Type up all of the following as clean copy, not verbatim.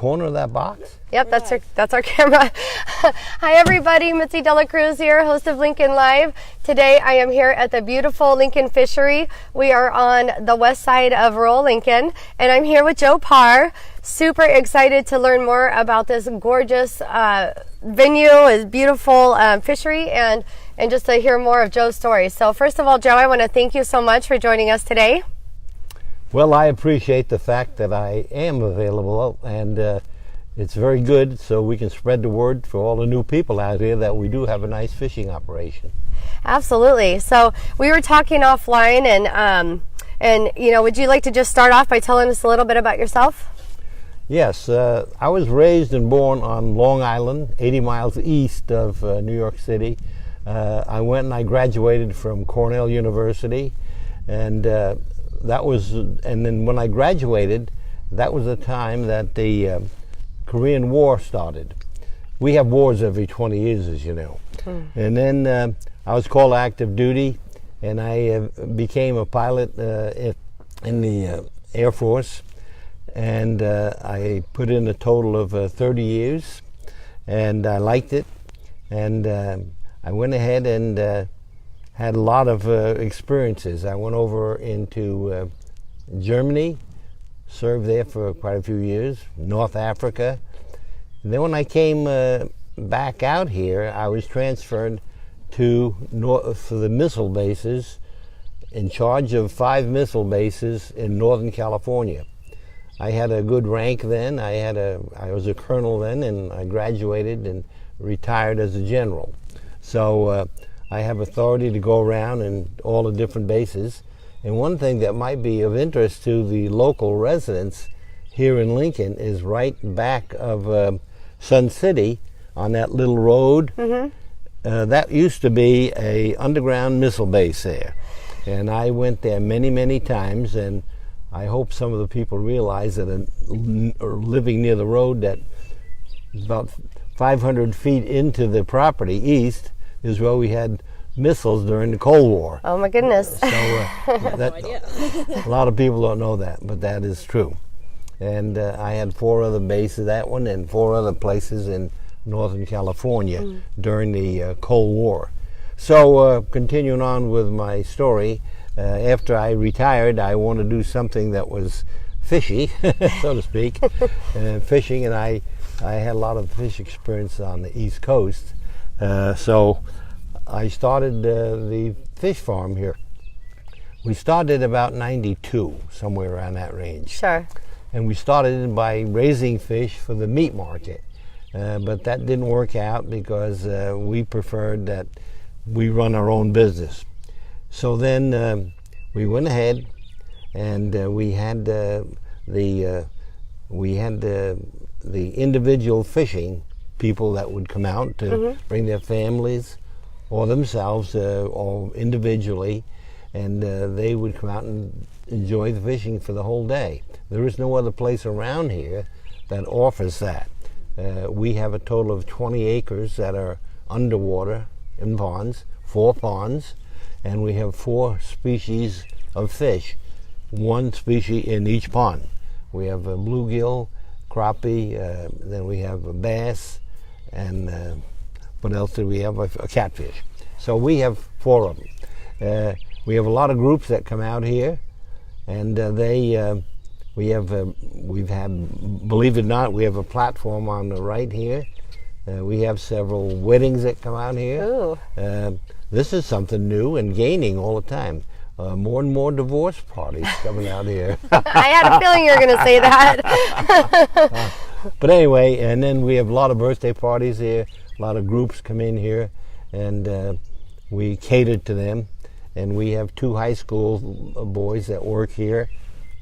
corner of that box? Yep, that's our camera. Hi everybody, Mitzi Cruz here, host of Lincoln Live. Today I am here at the beautiful Lincoln Fishery. We are on the west side of rural Lincoln, and I'm here with Joe Parr. Super excited to learn more about this gorgeous venue, this beautiful fishery, and just to hear more of Joe's story. So first of all, Joe, I want to thank you so much for joining us today. Well, I appreciate the fact that I am available, and it's very good so we can spread the word for all the new people out here that we do have a nice fishing operation. Absolutely. So we were talking offline, and you know, would you like to just start off by telling us a little bit about yourself? Yes, I was raised and born on Long Island, 80 miles east of New York City. I went and I graduated from Cornell University, and then when I graduated, that was the time that the Korean War started. We have wars every 20 years, as you know. And then I was called active duty, and I became a pilot in the Air Force, and I put in a total of 30 years, and I liked it, and I went ahead and had a lot of experiences. I went over into Germany, served there for quite a few years, North Africa. And then when I came back out here, I was transferred to for the missile bases, in charge of 5 missile bases in Northern California. I had a good rank then. I was a colonel then, and I graduated and retired as a general. So I have authority to go around in all the different bases. And one thing that might be of interest to the local residents here in Lincoln is right back of Sun City on that little road. That used to be a underground missile base there. And I went there many, many times, and I hope some of the people realize that living near the road, that about 500 feet into the property east is where we had missiles during the Cold War. Oh my goodness. So a lot of people don't know that, but that is true. And I had 4 other bases, that one, and 4 other places in Northern California during the Cold War. So continuing on with my story, after I retired, I wanted to do something that was fishy, so to speak, fishing, and I had a lot of fish experience on the East Coast. So I started the fish farm here. We started about 92, somewhere around that range. Sure. And we started by raising fish for the meat market. But that didn't work out because we preferred that we run our own business. So then we went ahead, and we had the individual fishing people that would come out to bring their families or themselves or individually, and they would come out and enjoy the fishing for the whole day. There is no other place around here that offers that. We have a total of 20 acres that are underwater in ponds, 4 ponds, and we have 4 species of fish, 1 species in each pond. We have a bluegill, crappie, then we have a bass, and what else do we have? A catfish. So we have 4 of them. We have a lot of groups that come out here, and we've had, believe it or not, we have a platform on the right here. We have several weddings that come out here. Ooh. This is something new and gaining all the time. More and more divorce parties coming out here. I had a feeling you were going to say that. But anyway, and then we have a lot of birthday parties here. A lot of groups come in here, and we cater to them. And we have 2 high school boys that work here.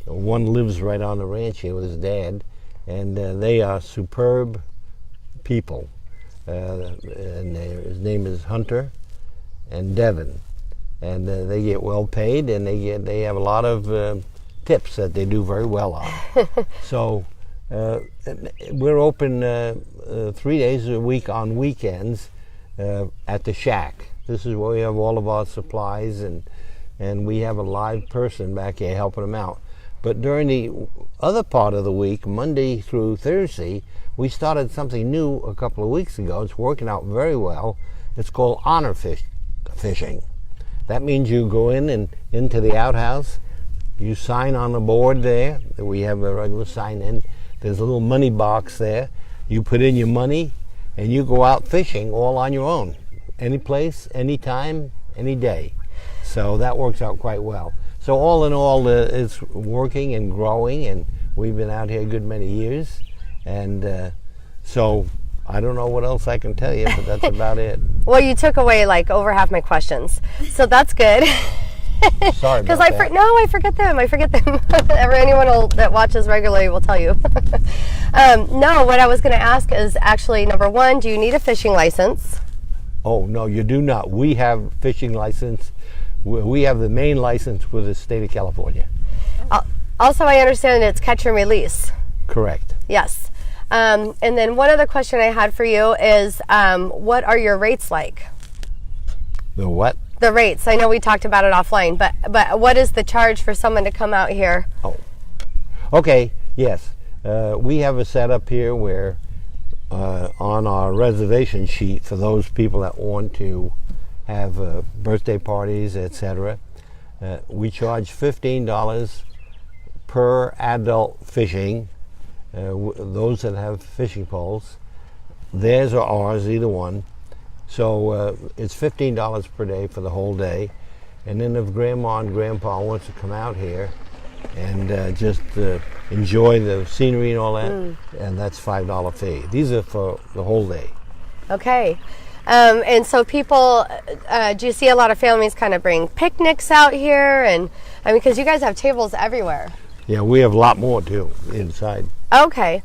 One lives right on the ranch here with his dad, and they are superb people. And his name is Hunter and Devin, and they get well paid, and they have a lot of tips that they do very well on. So we're open 3 days a week on weekends at the shack. This is where we have all of our supplies, and we have a live person back here helping them out. But during the other part of the week, Monday through Thursday, we started something new a couple of weeks ago. It's working out very well. It's called honor fishing. That means you go in and into the outhouse. You sign on the board there. We have a regular sign in. There's a little money box there. You put in your money, and you go out fishing all on your own. Any place, any time, any day. So that works out quite well. So all in all, it's working and growing, and we've been out here a good many years. And so I don't know what else I can tell you, but that's about it. Well, you took away like over half my questions, so that's good. Sorry about that. I forget them. Anyone that watches regularly will tell you. No, what I was going to ask is actually, number one, do you need a fishing license? Oh, no, you do not. We have fishing license. We have the main license with the state of California. Also, I understand it's catch and release. Correct. Yes. And then one other question I had for you is, what are your rates like? The what? The rates. I know we talked about it offline, but what is the charge for someone to come out here? Oh, okay. Yes. We have a setup here where on our reservation sheet for those people that want to have birthday parties, etc. We charge $15 per adult fishing. Those that have fishing poles, theirs or ours, either one. So it's $15 per day for the whole day. And then if Grandma and Grandpa wants to come out here and just enjoy the scenery and all that, and that's $5 fee. These are for the whole day. Okay. And so people, do you see a lot of families kind of bring picnics out here? And I mean, because you guys have tables everywhere. Yeah, we have a lot more too inside. Okay.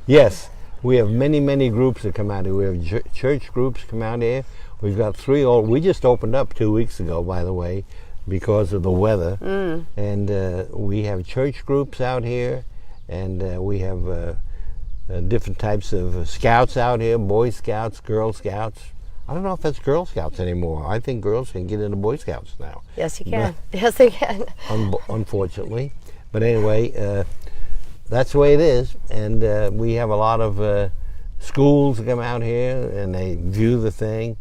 Yes, we have many groups that come out here. We have church groups come out here. We've got we just opened up 2 weeks ago, by the way, because of the weather. And we have church groups out here, and we have different types of scouts out here, Boy Scouts, Girl Scouts. I don't know if that's Girl Scouts anymore. I think girls can get into Boy Scouts now. Yes, you can. Yes, they can. Unfortunately. But anyway, that's the way it is. And we have a lot of schools that come out here and they view the thing.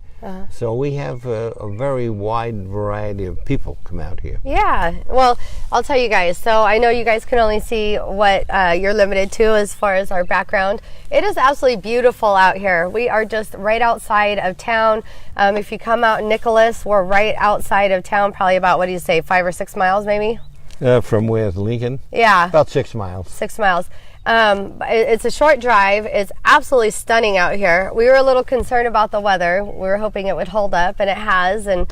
So we have a very wide variety of people come out here. Yeah. Well, I'll tell you guys. So I know you guys can only see what you're limited to as far as our background. It is absolutely beautiful out here. We are just right outside of town. If you come out in Nicholas, we're right outside of town, probably about, 5 or 6 miles maybe? From where? Lincoln? Yeah. About 6 miles. 6 miles. It's a short drive. It's absolutely stunning out here. We were a little concerned about the weather. We were hoping it would hold up, and it has. And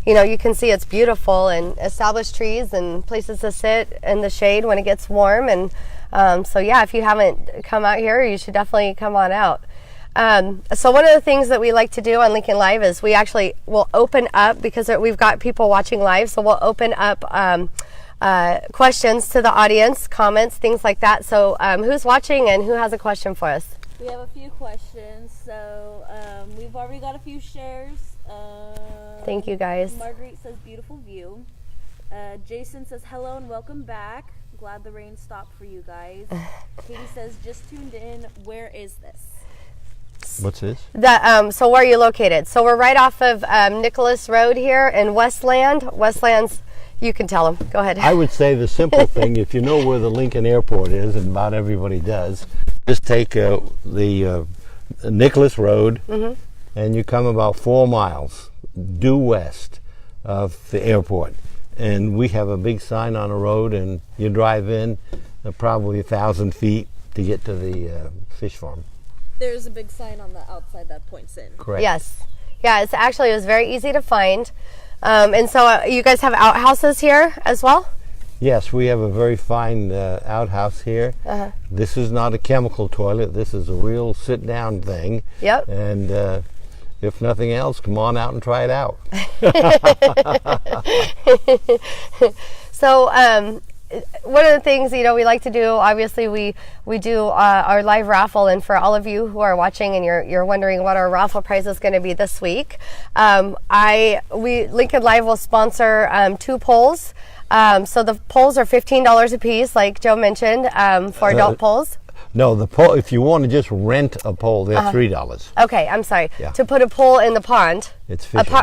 you can see it's beautiful, and established trees and places to sit in the shade when it gets warm. And so yeah, if you haven't come out here, you should definitely come on out. So one of the things that we like to do on Lincoln Live is we actually will open up, because we've got people watching live, so we'll open up questions to the audience, comments, things like that. So who's watching and who has a question for us? We have a few questions. So we've already got a few shares. Thank you, guys. Marguerite says beautiful view. Jason says hello and welcome back. Glad the rain stopped for you guys. Katie says just tuned in. Where is this? What's this? So where are you located? So we're right off of Nicholas Road here in Westland. Westland's, you can tell them. Go ahead. I would say the simple thing, if you know where the Lincoln Airport is, and about everybody does, just take the Nicholas Road, and you come about 4 miles due west of the airport. And we have a big sign on the road, and you drive in probably 1,000 feet to get to the fish farm. There's a big sign on the outside that points in. Correct. Yes. Yeah, it was very easy to find. And so you guys have outhouses here as well? Yes, we have a very fine outhouse here. This is not a chemical toilet. This is a real sit-down thing. Yep. And if nothing else, come on out and try it out. So one of the things, you know, we like to do, obviously we do our live raffle, and for all of you who are watching and you're wondering what our raffle prize is going to be this week, Lincoln Live will sponsor 2 poles. So the poles are $15 a piece, like Joe mentioned, for adult poles. No, the pole, if you want to just rent a pole, they're $3. Okay, I'm sorry. Yeah. To put a pole in the pond. It's fishing.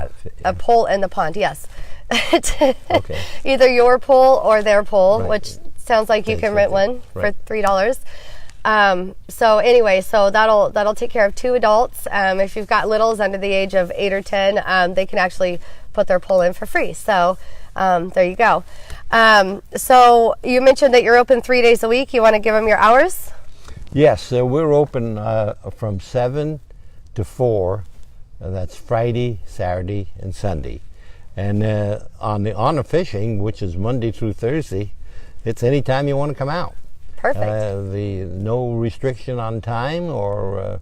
A pole in the pond, yes. Okay. Either your pole or their pole, Right. which sounds like you can rent one Right. for $3. So anyway, so that'll take care of 2 adults. If you've got littles under the age of 8 or 10, they can actually put their pole in for free. So there you go. So you mentioned that you're open 3 days a week. You want to give them your hours? Yes, so we're open from 7 to 4. That's Friday, Saturday, and Sunday. And on the honor fishing, which is Monday through Thursday, it's any time you want to come out. Perfect. No restriction on time or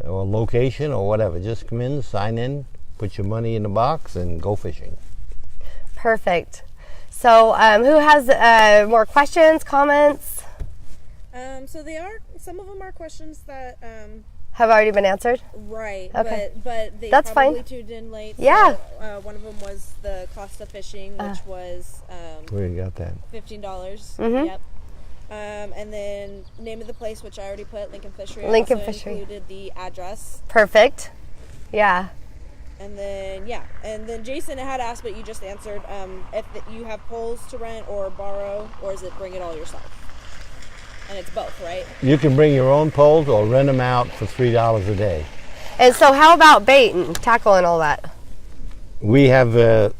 location or whatever. Just come in, sign in, put your money in the box, and go fishing. Perfect. So who has more questions, comments? So some of them are questions that Have already been answered? right, Okay. but they That's probably fine. tuned in late. Yeah. So, one of them was the cost of fishing, which was Where you got that? $15. Mhm. Yep. And then name of the place, which I already put, Lincoln Fishery. I Lincoln also Fishery. included the address. Perfect. Yeah. And then Jason had asked, but you just answered, if you have poles to rent or borrow, or is it bring it all yourself? And it's both, right? You can bring your own poles or rent them out for $3 a day. And so how about bait and tackle and all that? We have.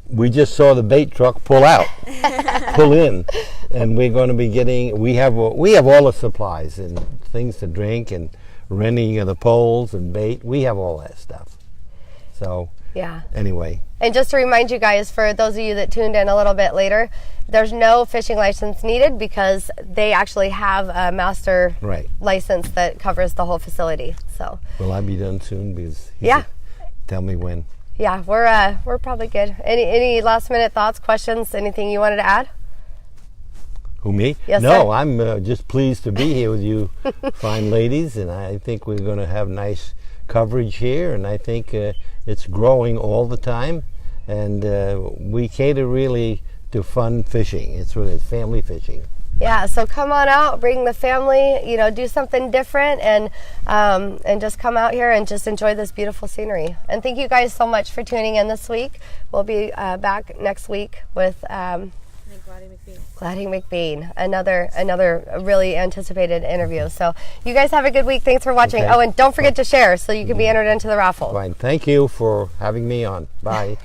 We just saw the bait truck pull in, and we're going to be getting. We have all the supplies and things to drink and renting of the poles and bait. We have all that stuff. So Yeah. anyway, And just to remind you guys, for those of you that tuned in a little bit later, there's no fishing license needed because they actually have a master right. license that covers the whole facility. So Will I be done soon? Because Yeah. Tell me when. yeah, we're probably good. Any last minute thoughts, questions, anything you wanted to add? Who, me? Yes, no, sir. I'm just pleased to be here with you fine ladies, and I think we're going to have nice coverage here, and I think it's growing all the time, and we cater really to fun fishing. It's family fishing. Yeah, so come on out, bring the family, do something different, and just come out here and just enjoy this beautiful scenery. And thank you guys so much for tuning in this week. We'll be back next week with Gladdy McBean, another really anticipated interview. So you guys have a good week. Thanks for watching. Okay. Oh, and don't forget to share so you can be entered into the raffle. Fine. Thank you for having me on. Bye.